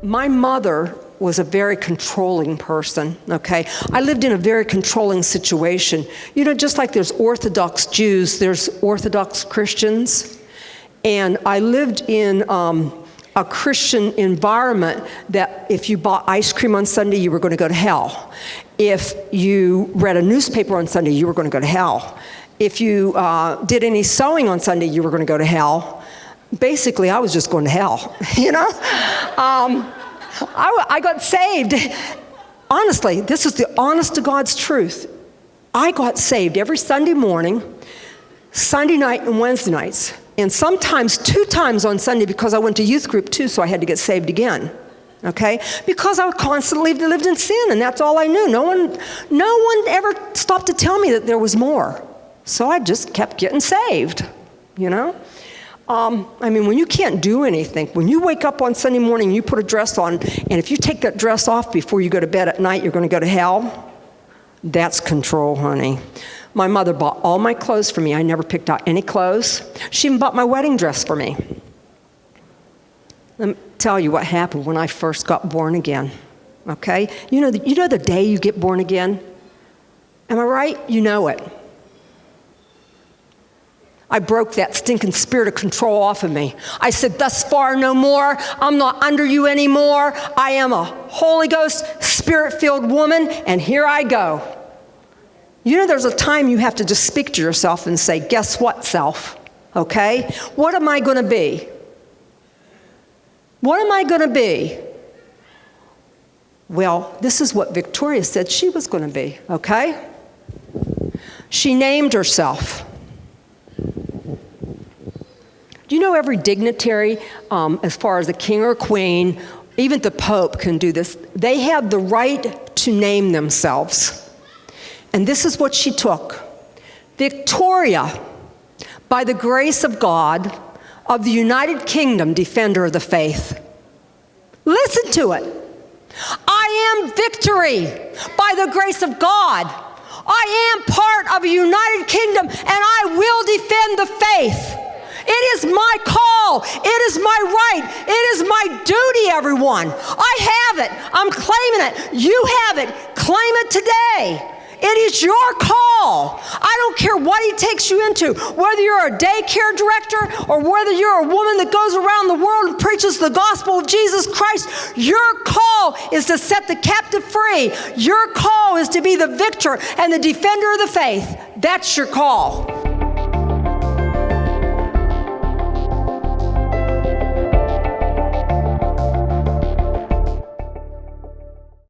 my mother was a very controlling person, okay? I lived in a very controlling situation. You know, just like there's Orthodox Jews, there's Orthodox Christians. And I lived in a Christian environment that if you bought ice cream on Sunday, you were going to go to hell. If you read a newspaper on Sunday, you were going to go to hell. If you did any sewing on Sunday, you were going to go to hell. Basically, I was just going to hell, you know? I got saved. Honestly, this is the honest to God's truth. I got saved every Sunday morning, Sunday night, and Wednesday nights. And sometimes 2 times on Sunday because I went to youth group too, so I had to get saved again. Okay? Because I constantly lived in sin, and that's all I knew. No one ever stopped to tell me that there was more. So I just kept getting saved, you know? I mean, when you can't do anything, when you wake up on Sunday morning, you put a dress on, and if you take that dress off before you go to bed at night, you're going to go to hell. That's control, honey. My mother bought all my clothes for me. I never picked out any clothes. She even bought my wedding dress for me. Let me tell you what happened when I first got born again, okay? You know the day you get born again? Am I right? You know it. I broke that stinking spirit of control off of me. I said, thus far no more. I'm not under you anymore. I am a Holy Ghost, Spirit-filled woman, and here I go. You know, there's a time you have to just speak to yourself and say, guess what, self? Okay? What am I going to be? What am I going to be? Well, this is what Victoria said she was going to be, okay? She named herself. Do you know every dignitary, as far as the king or queen, even the Pope can do this, they have the right to name themselves. And this is what she took. Victoria, by the grace of God, of the United Kingdom, defender of the faith. Listen to it. I am victory by the grace of God. I am part of a United Kingdom, and I will defend the faith. It is my call. It is my right. It is my duty, everyone. I have it. I'm claiming it. You have it. Claim it today. It is your call. I don't care what he takes you into, whether you're a daycare director or whether you're a woman that goes around the world and preaches the gospel of Jesus Christ. Your call is to set the captive free. Your call is to be the victor and the defender of the faith. That's your call.